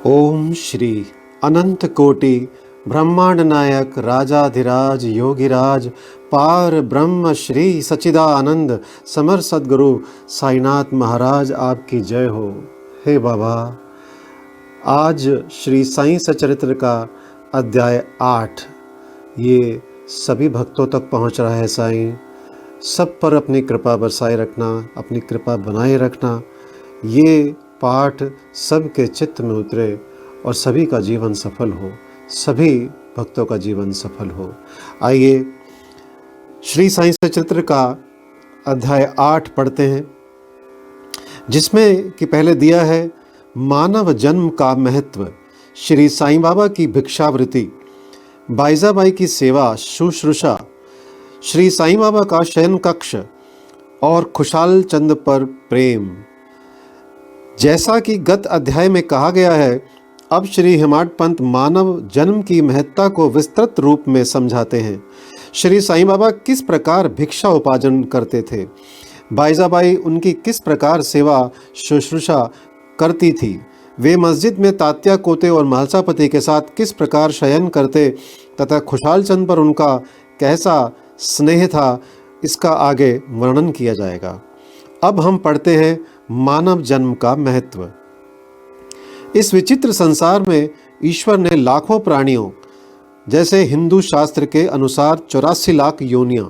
ओम श्री अनंत कोटि ब्रह्मांड नायक राजाधिराज योगिराज पार ब्रह्म श्री सच्चिदानंद समर सद्गुरु साईनाथ महाराज आपकी जय हो। हे बाबा, आज श्री साईं सचरित्र का अध्याय 8 ये सभी भक्तों तक पहुंच रहा है। साईं सब पर अपनी कृपा बरसाए रखना, अपनी कृपा बनाए रखना। ये पाठ सबके चित्त में उतरे और सभी का जीवन सफल हो, सभी भक्तों का जीवन सफल हो। आइए श्री साईं सचरित्र का अध्याय 8 पढ़ते हैं, जिसमें कि पहले दिया है मानव जन्म का महत्व, श्री साईं बाबा की भिक्षावृत्ति, बाईजाबाई की सेवा शुश्रूषा, श्री साईं बाबा का शयन कक्ष और खुशाल चंद पर प्रेम। जैसा कि गत अध्याय में कहा गया है, अब श्री हेमाड पंत मानव जन्म की महत्ता को विस्तृत रूप में समझाते हैं। श्री साईं बाबा किस प्रकार भिक्षा उपार्जन करते थे, बाईजाबाई उनकी किस प्रकार सेवा शुश्रूषा करती थी, वे मस्जिद में तात्या कोते और महलसापति के साथ किस प्रकार शयन करते तथा खुशाल चंद पर उनका कैसा स्नेह था, इसका आगे वर्णन किया जाएगा। अब हम पढ़ते हैं मानव जन्म का महत्व। इस विचित्र संसार में ईश्वर ने लाखों प्राणियों, जैसे हिंदू शास्त्र के अनुसार 84 लाख योनियां,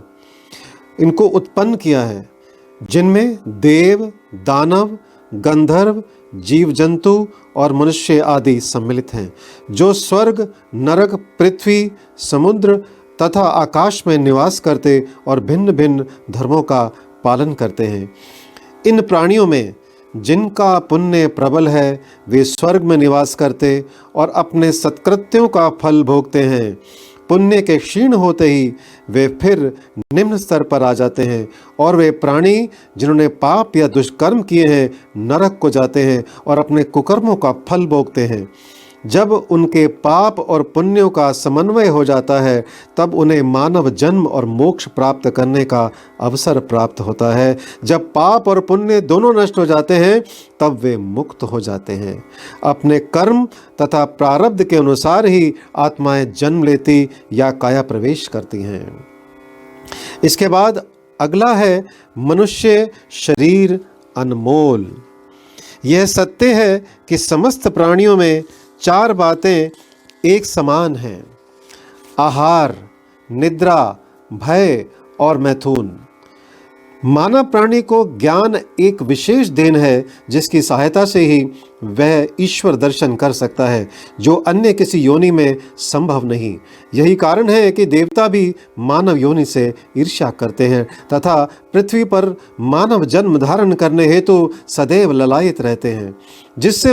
इनको उत्पन्न किया है, जिनमें देव, दानव, गंधर्व, जीव जंतु और मनुष्य आदि सम्मिलित हैं, जो स्वर्ग, नरक, पृथ्वी, समुद्र तथा आकाश में निवास करते और भिन्न भिन्न धर्मों का पालन करते हैं। इन प्राणियों में जिनका पुण्य प्रबल है, वे स्वर्ग में निवास करते और अपने सत्कृत्यों का फल भोगते हैं। पुण्य के क्षीण होते ही वे फिर निम्न स्तर पर आ जाते हैं, और वे प्राणी जिन्होंने पाप या दुष्कर्म किए हैं, नरक को जाते हैं और अपने कुकर्मों का फल भोगते हैं। जब उनके पाप और पुण्यों का समन्वय हो जाता है, तब उन्हें मानव जन्म और मोक्ष प्राप्त करने का अवसर प्राप्त होता है। जब पाप और पुण्य दोनों नष्ट हो जाते हैं, तब वे मुक्त हो जाते हैं। अपने कर्म तथा प्रारब्ध के अनुसार ही आत्माएं जन्म लेती या काया प्रवेश करती हैं। इसके बाद अगला है मनुष्य शरीर अनमोल। यह सत्य है कि समस्त प्राणियों में 4 बातें एक समान हैं: आहार, निद्रा, भय और मैथुन। मानव प्राणी को ज्ञान एक विशेष देन है, जिसकी सहायता से ही वह ईश्वर दर्शन कर सकता है, जो अन्य किसी योनि में संभव नहीं। यही कारण है कि देवता भी मानव योनि से ईर्ष्या करते हैं तथा पृथ्वी पर मानव जन्म धारण करने हेतु सदैव ललायित रहते हैं, जिससे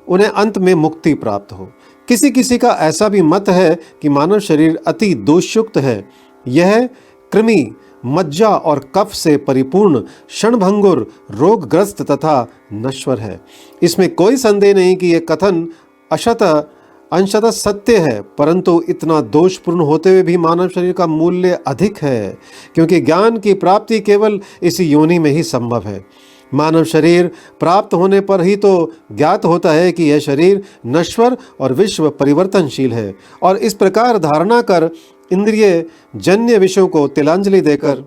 उन्हें अंत में मुक्ति प्राप्त हो। किसी किसी का ऐसा भी मत है कि मानव शरीर अति दोषयुक्त है। यह कृमि, मज्जा और कफ से परिपूर्ण, क्षणभंगुर, रोगग्रस्त तथा नश्वर है। इसमें कोई संदेह नहीं कि यह कथन अंशतः सत्य है, परंतु इतना दोषपूर्ण होते हुए भी मानव शरीर का मूल्य अधिक है, क्योंकि ज्ञान की प्राप्ति केवल इसी योनि में ही संभव है। मानव शरीर प्राप्त होने पर ही तो ज्ञात होता है कि यह शरीर नश्वर और विश्व परिवर्तनशील है, और इस प्रकार धारणा कर इंद्रिय जन्य विषयों को तिलांजलि देकर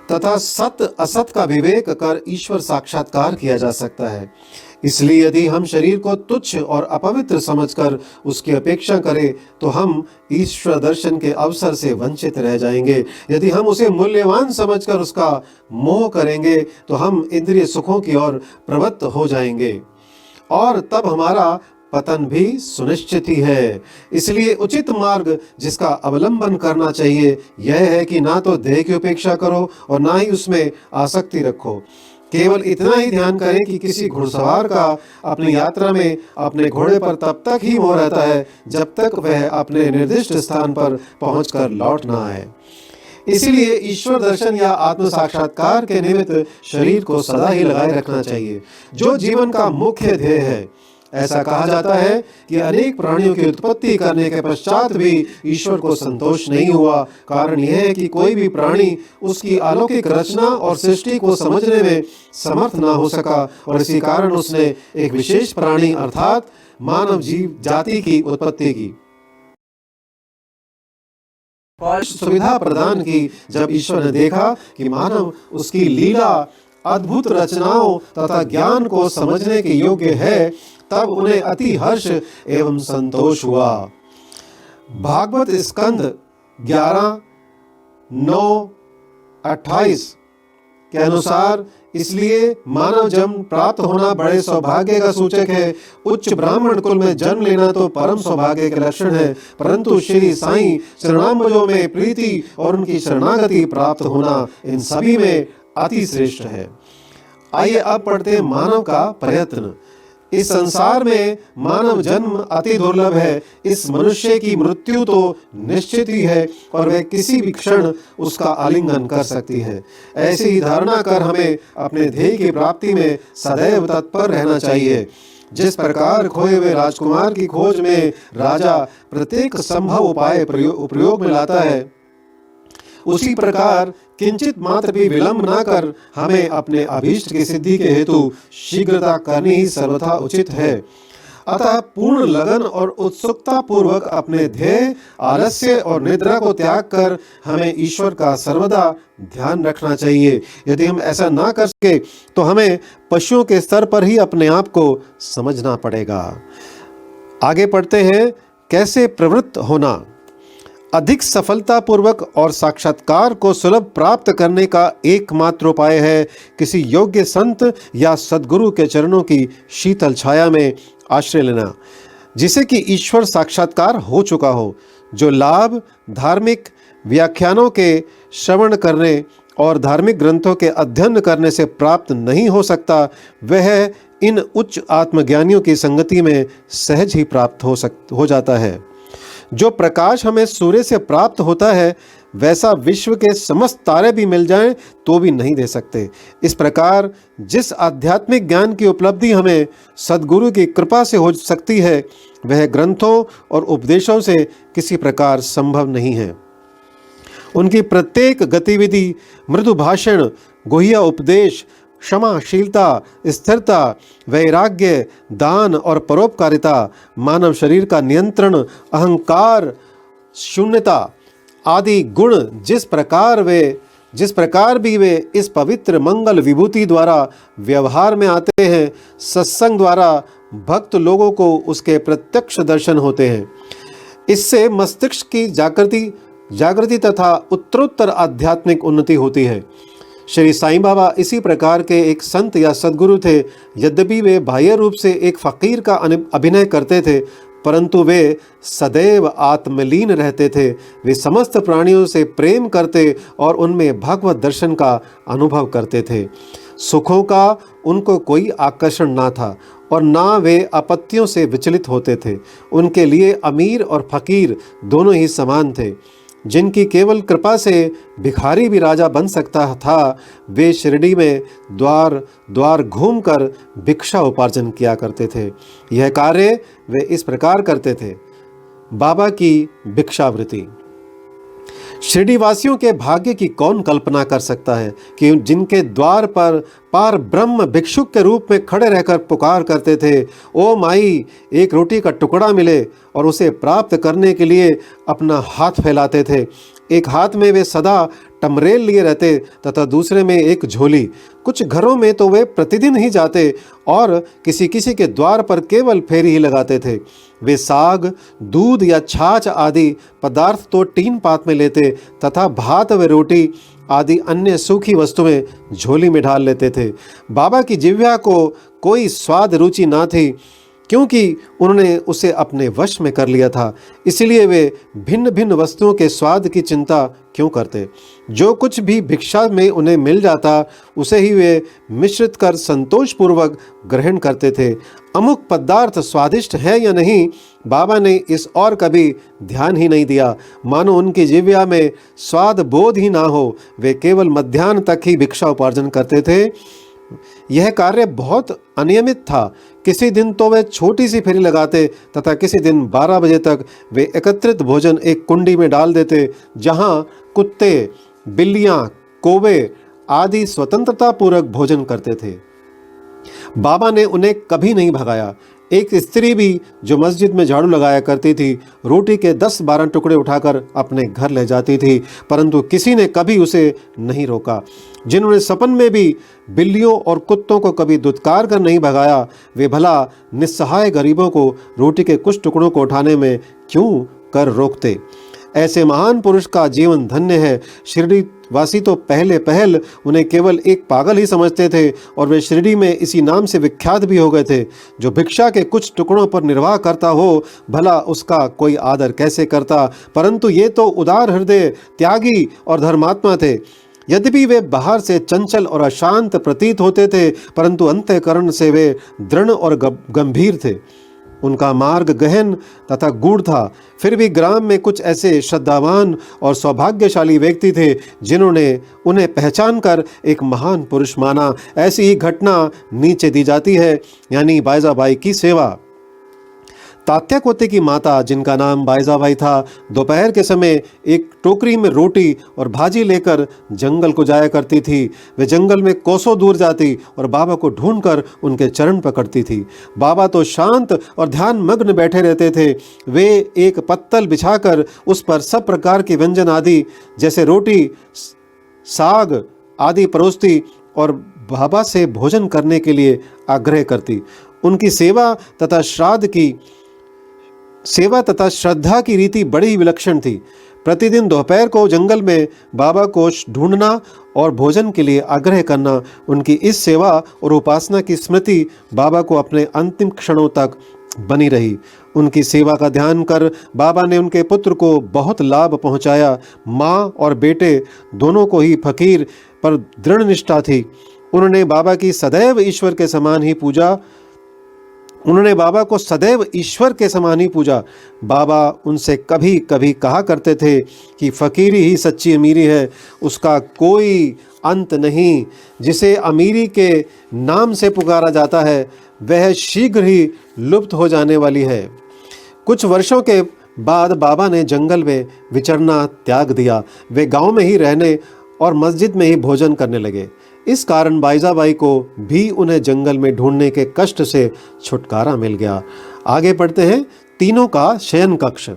तथा सत असत का विवेक कर ईश्वर साक्षात्कार किया जा सकता है। इसलिए यदि हम शरीर को तुच्छ और अपवित्र समझकर उसकी अपेक्षा करें, तो हम ईश्वर दर्शन के अवसर से वंचित रह जाएंगे। यदि हम उसे मूल्यवान समझकर उसका मोह करेंगे, तो हम इंद्रिय सुखों की ओर प्रवृत्त हो जाएंगे, और तब हमारा पतन भी सुनिश्चित ही है। इसलिए उचित मार्ग जिसका अवलंबन करना चाहिए यह है कि ना तो देह की उपेक्षा करो और ना ही उसमें आसक्ति रखो। केवल इतना ही ध्यान करें कि किसी घुड़सवार का अपनी यात्रा में अपने घोड़े पर तब तक ही मोह रहता है, जब तक वह अपने निर्दिष्ट स्थान पर पहुंचकर लौट ना आए। इसलिए ईश्वर दर्शन या आत्म साक्षात्कार के निमित्त शरीर को सदा ही लगाए रखना चाहिए, जो जीवन का मुख्य ध्येय है। ऐसा कहा जाता है कि अनेक प्राणियों की उत्पत्ति करने के पश्चात भी ईश्वर को संतोष नहीं हुआ। कारण यह है कि कोई भी प्राणी उसकी अलौकिक रचना और सृष्टि को समझने में समर्थ ना हो सका और इसी कारण उसने एक विशेष प्राणी अर्थात मानव जीव जाति की उत्पत्ति की, सुविधा प्रदान की। जब ईश्वर ने देखा कि मानव उसकी लीला, अद्भुत रचनाओं तथा ज्ञान को समझने के योग्य है, तब उन्हें अति हर्ष एवं संतोष हुआ। भागवत स्कंद 11:9-28 के अनुसार इसलिए मानव जन्म प्राप्त होना बड़े सौभाग्य का सूचक है। उच्च ब्राह्मण कुल में जन्म लेना तो परम सौभाग्य के लक्षण है, परंतु श्री साईं शरणाम्बजों में प्रीति और उनकी शरणागति प्राप्त होना इन सभी में अति श्रेष्ठ है। आइए अब पढ़ते हैं मानव का प्रयत्न। इस संसार में मानव जन्म अति दुर्लभ है। इस मनुष्य की मृत्यु तो निश्चित ही है और वह किसी भी क्षण उसका आलिंगन कर सकती है। ऐसी ही धारणा कर हमें अपने ध्येय की प्राप्ति में सदैव तत्पर रहना चाहिए। जिस प्रकार खोए हुए राजकुमार की खोज में राजा प्रत्येक संभव उपाय प्रयोग में लाता है, उसी प्रकार किंचित मात्र भी विलंब न कर हमें अपने अभीष्ट की सिद्धि के हेतु शीघ्रता करनी ही सर्वथा उचित है। अतः पूर्ण लगन और उत्सुकता पूर्वक अपने ध्येय, आलस्य और निद्रा को त्याग कर हमें ईश्वर का सर्वदा ध्यान रखना चाहिए। यदि हम ऐसा ना कर सके तो हमें पशुओं के स्तर पर ही अपने आप को समझना पड़ेगा। आगे पढ़ते हैं, कैसे प्रवृत्त होना। अधिक सफलतापूर्वक और साक्षात्कार को सुलभ प्राप्त करने का एकमात्र उपाय है किसी योग्य संत या सद्गुरु के चरणों की शीतल छाया में आश्रय लेना, जिसे कि ईश्वर साक्षात्कार हो चुका हो। जो लाभ धार्मिक व्याख्यानों के श्रवण करने और धार्मिक ग्रंथों के अध्ययन करने से प्राप्त नहीं हो सकता, वह इन उच्च आत्मज्ञानियों की संगति में सहज ही प्राप्त हो जाता है। जो प्रकाश हमें सूर्य से प्राप्त होता है, वैसा विश्व के समस्त तारे भी मिल जाएं तो भी नहीं दे सकते। इस प्रकार जिस आध्यात्मिक ज्ञान की उपलब्धि हमें सद्गुरु की कृपा से हो सकती है, वह ग्रंथों और उपदेशों से किसी प्रकार संभव नहीं है। उनकी प्रत्येक गतिविधि, मृदु भाषण, गुह्य उपदेश, क्षमाशीलता, स्थिरता, वैराग्य, दान और परोपकारिता, मानव शरीर का नियंत्रण, अहंकार, शून्यता आदि गुण जिस प्रकार भी वे इस पवित्र मंगल विभूति द्वारा व्यवहार में आते हैं, सत्संग द्वारा भक्त लोगों को उसके प्रत्यक्ष दर्शन होते हैं। इससे मस्तिष्क की जागृति तथा उत्तरोत्तर आध्यात्मिक उन्नति होती है। श्री साईं बाबा इसी प्रकार के एक संत या सद्गुरु थे। यद्यपि वे बाह्य रूप से एक फकीर का अभिनय करते थे, परंतु वे सदैव आत्मलीन रहते थे। वे समस्त प्राणियों से प्रेम करते और उनमें भगवत दर्शन का अनुभव करते थे। सुखों का उनको कोई आकर्षण ना था और ना वे आपत्तियों से विचलित होते थे। उनके लिए अमीर और फकीर दोनों ही समान थे। जिनकी केवल कृपा से भिखारी भी राजा बन सकता था, वे शिरडी में द्वार द्वार घूमकर भिक्षा उपार्जन किया करते थे। यह कार्य वे इस प्रकार करते थे। बाबा की भिक्षावृत्ति। शिरडी वासियों के भाग्य की कौन कल्पना कर सकता है कि जिनके द्वार पर पार ब्रह्म भिक्षुक के रूप में खड़े रहकर पुकार करते थे, ओ माई, एक रोटी का टुकड़ा मिले, और उसे प्राप्त करने के लिए अपना हाथ फैलाते थे। एक हाथ में वे सदा टमरेल लिए रहते तथा दूसरे में एक झोली। कुछ घरों में तो वे प्रतिदिन ही जाते और किसी किसी के द्वार पर केवल फेरी ही लगाते थे। वे साग, दूध या छाछ आदि पदार्थ तो टीन पात में लेते तथा भात व रोटी आदि अन्य सूखी वस्तुएं झोली में ढाल लेते थे। बाबा की जिह्वा को कोई स्वाद रुचि ना थी, क्योंकि उन्होंने उसे अपने वश में कर लिया था। इसलिए वे भिन्न भिन्न वस्तुओं के स्वाद की चिंता क्यों करते। जो कुछ भी भिक्षा में उन्हें मिल जाता, उसे ही वे मिश्रित कर संतोषपूर्वक ग्रहण करते थे। अमुक पदार्थ स्वादिष्ट है या नहीं, बाबा ने इस और कभी ध्यान ही नहीं दिया। मानो उनकी जिह्वा में स्वाद बोध ही ना हो। वे केवल मध्याह्न तक ही भिक्षा उपार्जन करते थे। यह कार्य बहुत अनियमित था। किसी दिन तो वे छोटी सी फेरी लगाते तथा किसी दिन 12 बजे तक वे एकत्रित भोजन एक कुंडी में डाल देते, जहां कुत्ते, बिल्लियां, कौवे आदि स्वतंत्रता पूर्वक भोजन करते थे। बाबा ने उन्हें कभी नहीं भगाया। एक स्त्री भी जो मस्जिद में झाड़ू लगाया करती थी, रोटी के 10-12 टुकड़े उठाकर अपने घर ले जाती थी, परंतु किसी ने कभी उसे नहीं रोका। जिन्होंने सपन में भी बिल्लियों और कुत्तों को कभी दुत्कार कर नहीं भगाया, वे भला निस्सहाय गरीबों को रोटी के कुछ टुकड़ों को उठाने में क्यों कर रोकते। ऐसे महान पुरुष का जीवन धन्य है। शिरडी वासी तो पहल उन्हें केवल एक पागल ही समझते थे और वे शिरडी में इसी नाम से विख्यात भी हो गए थे। जो भिक्षा के कुछ टुकड़ों पर निर्वाह करता हो, भला उसका कोई आदर कैसे करता। परंतु ये तो उदार हृदय, त्यागी और धर्मात्मा थे। यद्यपि वे बाहर से चंचल और अशांत प्रतीत होते थे, परंतु अंतःकरण से वे दृढ़ और गंभीर थे। उनका मार्ग गहन तथा गूढ़ था। फिर भी ग्राम में कुछ ऐसे श्रद्धावान और सौभाग्यशाली व्यक्ति थे जिन्होंने उन्हें पहचान कर एक महान पुरुष माना। ऐसी ही घटना नीचे दी जाती है, यानी बायजाबाई की सेवा। तात्या कोते की माता, जिनका नाम बायजाबाई था, दोपहर के समय एक टोकरी में रोटी और भाजी लेकर जंगल को जाया करती थी। वे जंगल में कोसों दूर जाती और बाबा को ढूंढकर उनके चरण पकड़ती थी। बाबा तो शांत और ध्यान मग्न बैठे रहते थे। वे एक पत्तल बिछाकर उस पर सब प्रकार के व्यंजन आदि जैसे रोटी, साग आदि परोसती और बाबा से भोजन करने के लिए आग्रह करती। उनकी सेवा तथा श्रद्धा की रीति बड़ी ही विलक्षण थी। प्रतिदिन दोपहर को जंगल में बाबा को ढूंढना और भोजन के लिए आग्रह करना, उनकी इस सेवा और उपासना की स्मृति बाबा को अपने अंतिम क्षणों तक बनी रही। उनकी सेवा का ध्यान कर बाबा ने उनके पुत्र को बहुत लाभ पहुंचाया। माँ और बेटे दोनों को ही फकीर पर दृढ़ निष्ठा थी। उन्होंने बाबा को सदैव ईश्वर के समान ही पूजा। बाबा उनसे कभी कभी कहा करते थे कि फकीरी ही सच्ची अमीरी है, उसका कोई अंत नहीं। जिसे अमीरी के नाम से पुकारा जाता है, वह शीघ्र ही लुप्त हो जाने वाली है। कुछ वर्षों के बाद बाबा ने जंगल में विचरना त्याग दिया। वे गांव में ही रहने और मस्जिद में ही भोजन करने लगे। इस कारण बायजाबाई को भी उन्हें जंगल में ढूंढने के कष्ट से छुटकारा मिल गया। आगे पढ़ते हैं। तीनों का शयन कक्ष।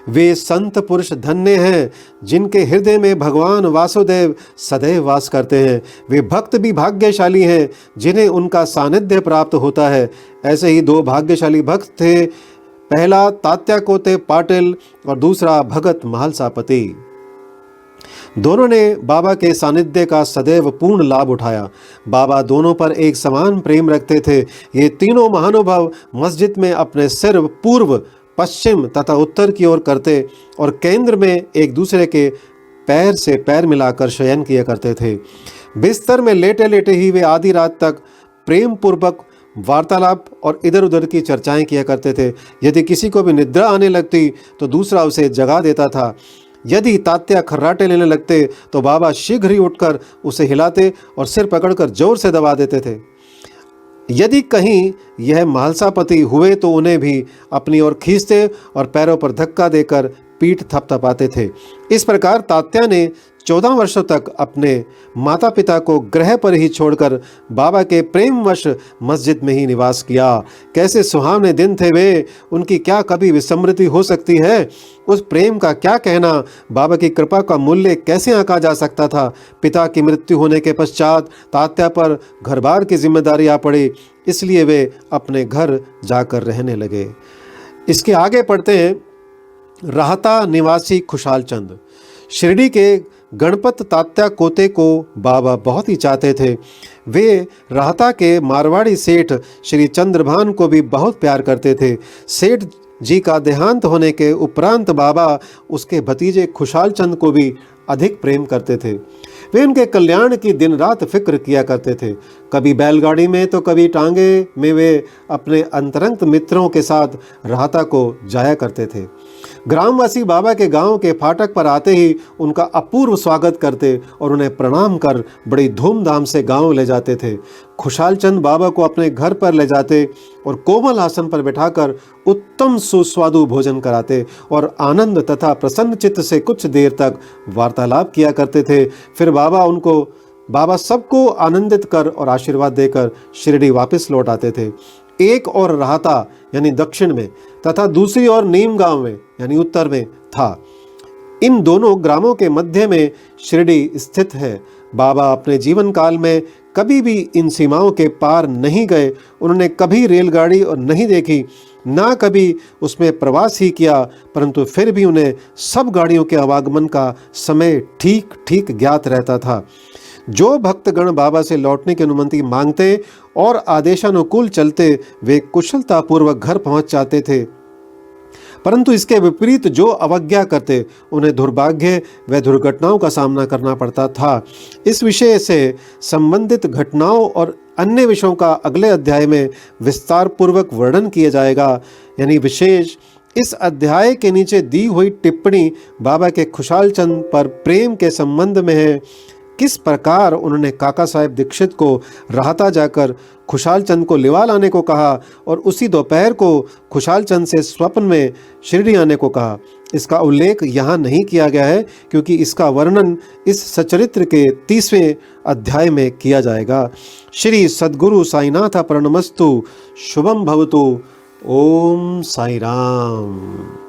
वे संत पुरुष धन्य हैं जिनके हृदय में भगवान वासुदेव सदैव वास करते हैं। वे भक्त भी भाग्यशाली हैं जिन्हें उनका सानिध्य प्राप्त होता है। ऐसे ही 2 भाग्यशाली भक्त थे, पहला तात्या कोते पाटिल और दूसरा भगत महालसापति। दोनों ने बाबा के सानिध्य का सदैव पूर्ण लाभ उठाया। बाबा दोनों पर एक समान प्रेम रखते थे। ये तीनों महानुभाव मस्जिद में अपने सिर पूर्व, पश्चिम तथा उत्तर की ओर करते और केंद्र में एक दूसरे के पैर से पैर मिलाकर शयन किया करते थे। बिस्तर में लेटे लेटे ही वे आधी रात तक प्रेम पूर्वक वार्तालाप और इधर उधर की चर्चाएं किया करते थे। यदि किसी को भी निद्रा आने लगती तो दूसरा उसे जगा देता था। यदि तात्या खर्राटे लेने लगते तो बाबा शीघ्र ही उठकर उसे हिलाते और सिर पकड़कर जोर से दबा देते थे। यदि कहीं यह महालसापति हुए तो उन्हें भी अपनी ओर खींचते और पैरों पर धक्का देकर पीठ थपथपाते थे। इस प्रकार तात्या ने 14 वर्षों तक अपने माता पिता को ग्रह पर ही छोड़कर बाबा के प्रेमवश मस्जिद में ही निवास किया। कैसे सुहावने दिन थे वे, उनकी क्या कभी विस्मृति हो सकती है। उस प्रेम का क्या कहना, बाबा की कृपा का मूल्य कैसे आंका जा सकता था। पिता की मृत्यु होने के पश्चात तात्या पर घरबार की जिम्मेदारी आ पड़ी, इसलिए वे अपने घर जाकर रहने लगे। इसके आगे पढ़ते हैं। राहता निवासी खुशाल चंद। शिरडी के गणपत तात्या कोते को बाबा बहुत ही चाहते थे। वे राहता के मारवाड़ी सेठ श्री चंद्रभान को भी बहुत प्यार करते थे। सेठ जी का देहांत होने के उपरांत बाबा उसके भतीजे खुशाल चंद को भी अधिक प्रेम करते थे। वे उनके कल्याण की दिन रात फिक्र किया करते थे। कभी बैलगाड़ी में तो कभी टांगे में वे अपने अंतरंग मित्रों के साथ राहता को जाया करते थे। ग्रामवासी बाबा के गांव के फाटक पर आते ही उनका अपूर्व स्वागत करते और उन्हें प्रणाम कर बड़ी धूमधाम से गांव ले जाते थे। खुशहाल चंद बाबा को अपने घर पर ले जाते और कोमल आसन पर बिठाकर उत्तम सुस्वादु भोजन कराते और आनंद तथा प्रसन्न चित्त से कुछ देर तक वार्तालाप किया करते थे। फिर बाबा सबको आनंदित कर और आशीर्वाद देकर शिरडी वापस लौट आते थे। एक और राहता यानी दक्षिण में तथा दूसरी ओर नीम गांव में यानी उत्तर में था। इन दोनों ग्रामों के मध्य में शिरडी स्थित है। बाबा अपने जीवन काल में कभी भी इन सीमाओं के पार नहीं गए। उन्होंने कभी रेलगाड़ी और नहीं देखी, ना कभी उसमें प्रवास ही किया, परंतु फिर भी उन्हें सब गाड़ियों के आवागमन का समय ठीक ठीक ज्ञात रहता था। जो भक्तगण बाबा से लौटने की अनुमति मांगते और आदेशानुकूल चलते, वे कुशलतापूर्वक घर पहुंच जाते थे, परंतु इसके विपरीत जो अवज्ञा करते, उन्हें दुर्भाग्य व दुर्घटनाओं का सामना करना पड़ता था। इस विषय से संबंधित घटनाओं और अन्य विषयों का अगले अध्याय में विस्तार पूर्वक वर्णन किया जाएगा। यानी विशेष इस अध्याय के नीचे दी हुई टिप्पणी बाबा के खुशहाल चंद पर प्रेम के संबंध में है। किस प्रकार उन्होंने काका साहेब दीक्षित को राहता जाकर खुशहाल चंद को लिवा लाने को कहा और उसी दोपहर को खुशहाल चंद से स्वप्न में शिरडी आने को कहा, इसका उल्लेख यहाँ नहीं किया गया है, क्योंकि इसका वर्णन इस सचरित्र के 30वें अध्याय में किया जाएगा। श्री सद्गुरु साईनाथ प्रणमस्तु। शुभम भवतु। ओम साई राम।